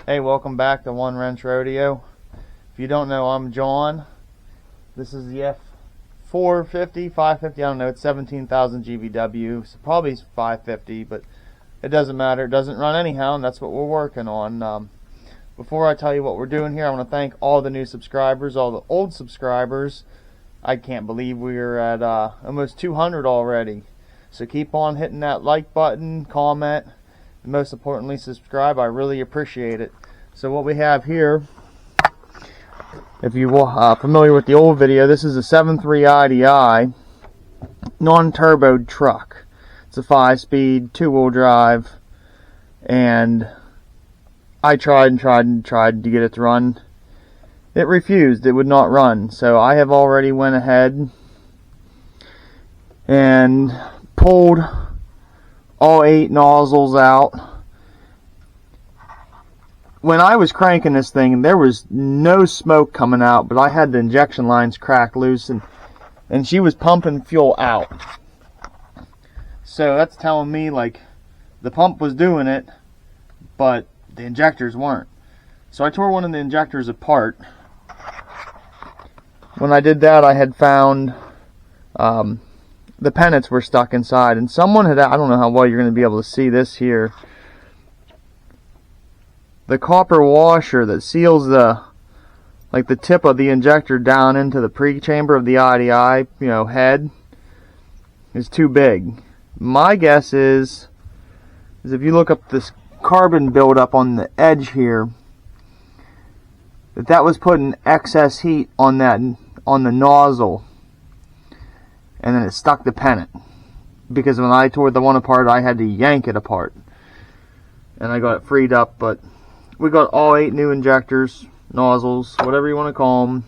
Hey, welcome back to One Wrench Rodeo. If you don't know, I'm John. This is the F450, 550, I don't know, it's 17,000 GVW, so probably 550, but it doesn't matter. It doesn't run anyhow, and that's what we're working on. Before I tell you what we're doing here, I want to thank all the new subscribers, all the old subscribers. I can't believe we're at almost 200 already. So keep on hitting that like button, comment, and most importantly, subscribe. I really appreciate it. So what we have here, if you're familiar with the old video, this is a 7.3 IDI non-turboed truck. It's a 5-speed, 2-wheel drive, and I tried to get it to run. It refused. It would not run. So I have already went ahead and pulled all 8 nozzles out. When I was cranking this thing, there was no smoke coming out, but I had the injection lines cracked loose, and she was pumping fuel out. So that's telling me, like, the pump was doing it, but the injectors weren't. So I tore one of the injectors apart. When I did that, I had found the pennants were stuck inside, and someone had, I don't know how well you're going to be able to see this here, the copper washer that seals the tip of the injector down into the pre-chamber of the IDI, head, is too big. My guess is if you look up this carbon buildup on the edge here, that was putting excess heat on the nozzle, and then it stuck the pennant. Because when I tore the one apart, I had to yank it apart, and I got it freed up. But we got all 8 new injectors, nozzles, whatever you want to call them.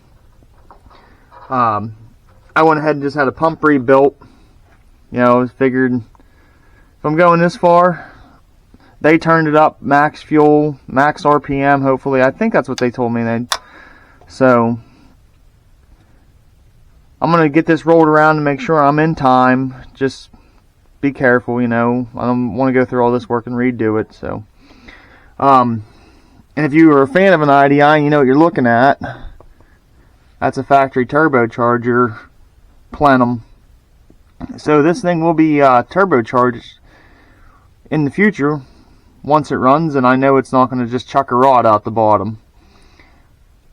I went ahead and just had a pump rebuilt. Figured if I'm going this far, they turned it up, max fuel, max RPM, hopefully. I think that's what they told me. So I'm going to get this rolled around to make sure I'm in time. Just be careful, I don't want to go through all this work and redo it. So, and if you are a fan of an IDI, you know what you're looking at. That's a factory turbocharger, plenum. So this thing will be turbocharged in the future once it runs, and I know it's not going to just chuck a rod out the bottom.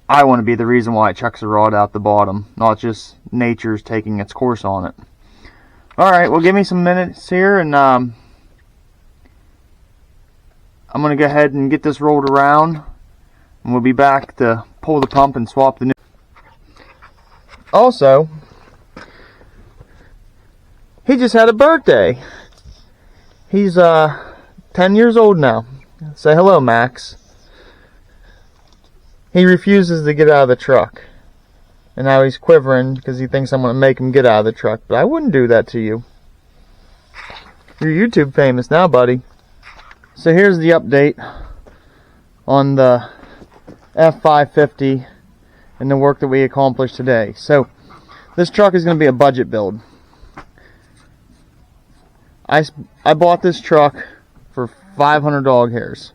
I want to be the reason why it chucks a rod out the bottom, not just nature's taking its course on it. Alright, well, give me some minutes here, and I'm going to go ahead and get this rolled around, and we'll be back to pull the pump and swap the new. Also, he just had a birthday. He's 10 years old now. Say hello, Max. He refuses to get out of the truck, and now he's quivering because he thinks I'm going to make him get out of the truck, but I wouldn't do that to you. You're YouTube famous now, buddy. So here's the update on the F550 and the work that we accomplished today. So this truck is going to be a budget build. I bought this truck for 500 dog hairs.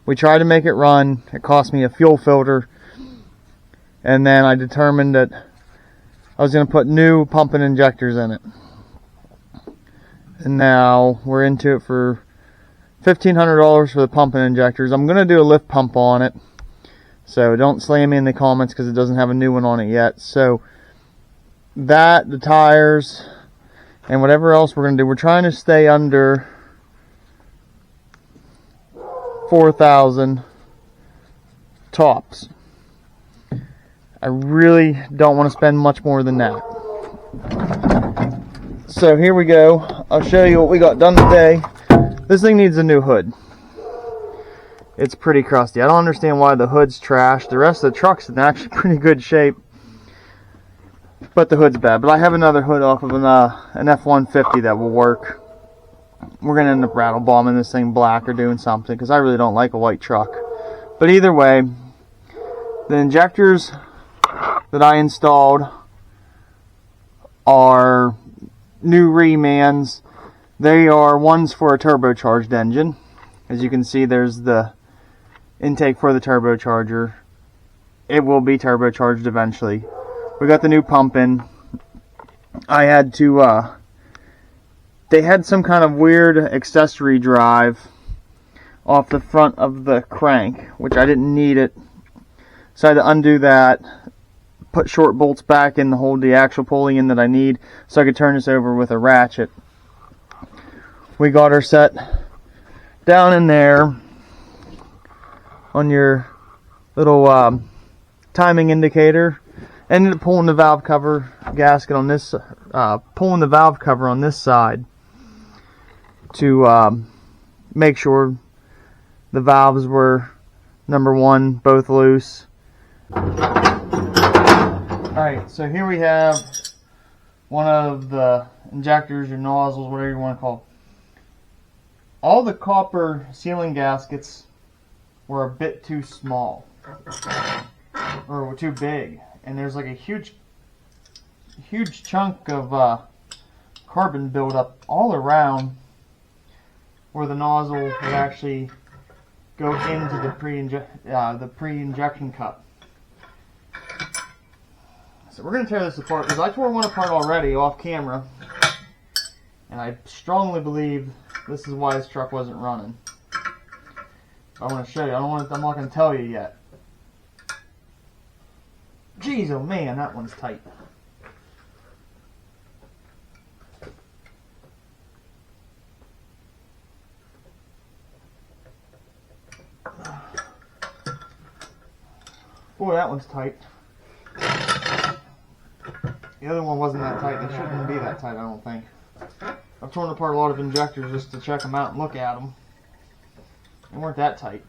We tried to make it run. It cost me a fuel filter, and then I determined that I was going to put new pump and injectors in it. And now we're into it for $1,500 for the pump and injectors. I'm going to do a lift pump on it, so don't slam me in the comments because it doesn't have a new one on it yet. So that, the tires, and whatever else we're going to do, we're trying to stay under 4,000 tops. I really don't want to spend much more than that. So here we go. I'll show you what we got done today. This thing needs a new hood. It's pretty crusty. I don't understand why the hood's trashed. The rest of the truck's in actually pretty good shape, but the hood's bad. But I have another hood off of an F-150 that will work. We're going to end up rattle bombing this thing black or doing something, because I really don't like a white truck. But either way, the injectors that I installed are new remans. They are ones for a turbocharged engine. As you can see, there's the intake for the turbocharger. It will be turbocharged eventually. We got the new pump in. I had to, they had some kind of weird accessory drive off the front of the crank, which I didn't need it. So I had to undo that, put short bolts back in to hold the actual pulley in that I need so I could turn this over with a ratchet. We got her set down in there on your little timing indicator. Ended up pulling the valve cover gasket on this, pulling the valve cover on this side to make sure the valves were, number one, both loose. Alright, so here we have one of the injectors or nozzles, whatever you want to call it. All the copper sealing gaskets were a bit too small, or were too big, and there's like a huge chunk of carbon buildup all around where the nozzle would actually go into the pre-injection cup. So we're going to tear this apart because I tore one apart already off camera, and I strongly believe this is why this truck wasn't running. I want to show you. I'm not going to tell you yet. Jeez, oh man, that one's tight. Boy, that one's tight. The other one wasn't that tight. They shouldn't be that tight, I don't think. I've torn apart a lot of injectors just to check them out and look at them. They weren't that tight.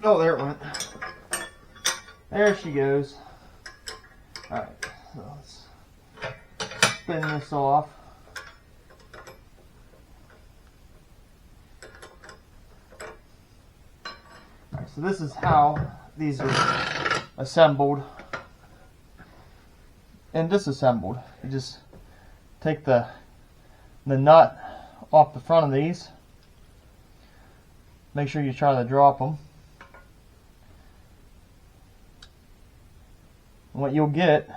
Oh, there it went. There she goes. Alright, so let's spin this off. Alright, so this is how these are assembled and disassembled. You just take the nut off the front of these. Make sure you try to drop them. And what you'll get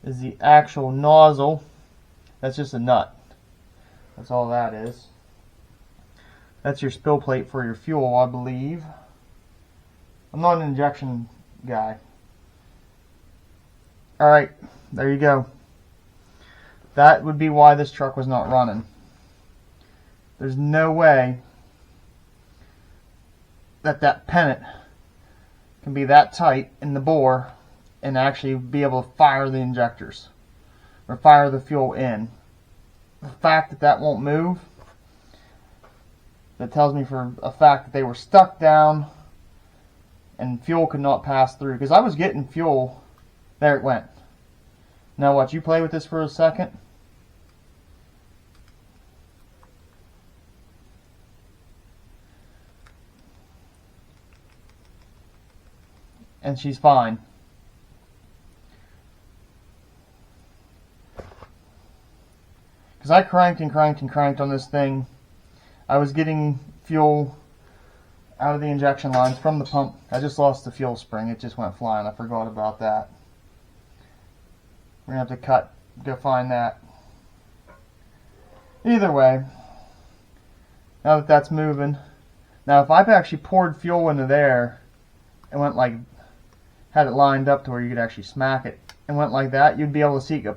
is the actual nozzle. That's just a nut. That's all that is. That's your spill plate for your fuel, I believe. I'm not an injection guy. Alright, there you go. That would be why this truck was not running. There's no way that that pennant can be that tight in the bore and actually be able to fire the injectors or fire the fuel in. The fact that that won't move, that tells me for a fact that they were stuck down and fuel could not pass through, because I was getting fuel. There it went. Now watch, you play with this for a second. And she's fine. Because I cranked and cranked and cranked on this thing. I was getting fuel out of the injection lines from the pump. I just lost the fuel spring. It just went flying. I forgot about that. We're going to have to go find that. Either way, now that that's moving. Now if I've actually poured fuel into there and went like, had it lined up to where you could actually smack it and went like that, you'd be able to see it go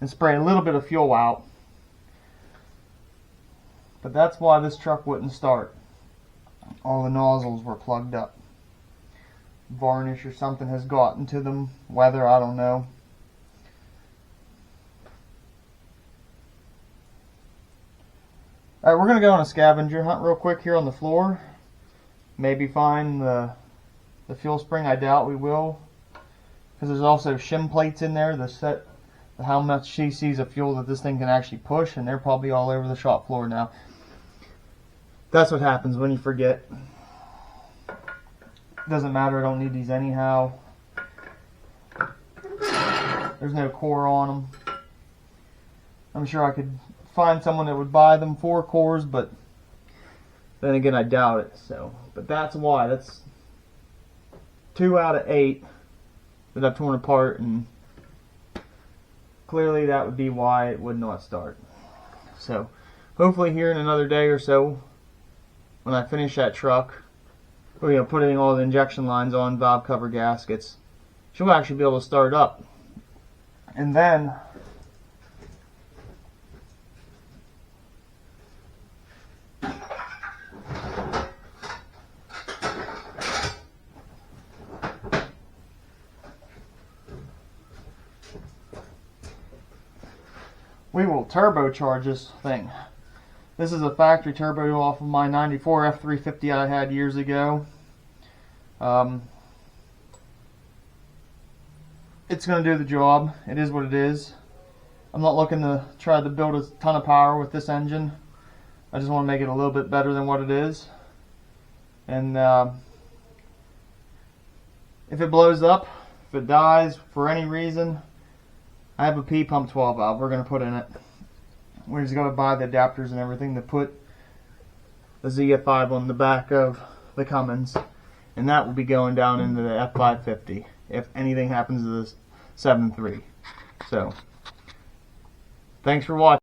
and spray a little bit of fuel out. But that's why this truck wouldn't start. All the nozzles were plugged up. Varnish or something has gotten to them. Weather, I don't know. Alright, we're going to go on a scavenger hunt real quick here on the floor. Maybe find the fuel spring. I doubt we will. Because there's also shim plates in there that set how much cc's of fuel that this thing can actually push, and they're probably all over the shop floor now. That's what happens when you forget. Doesn't matter, I don't need these anyhow. There's no core on them. I'm sure I could find someone that would buy them 4 cores, but then again, I doubt it. So, but that's why. That's 2 out of 8 that I've torn apart, and clearly that would be why it would not start. So, hopefully here in another day or so, when I finish that truck, putting all the injection lines on, valve cover gaskets, she'll actually be able to start up. And then we will turbocharge this thing. This is a factory turbo off of my 94 F350 I had years ago. It's going to do the job. It is what it is. I'm not looking to try to build a ton of power with this engine. I just want to make it a little bit better than what it is. And if it blows up, if it dies for any reason, I have a P-pump 12 valve we're going to put in it. We're just going to buy the adapters and everything to put the ZF5 on the back of the Cummins. And that will be going down into the F550 if anything happens to this 7.3. So, thanks for watching.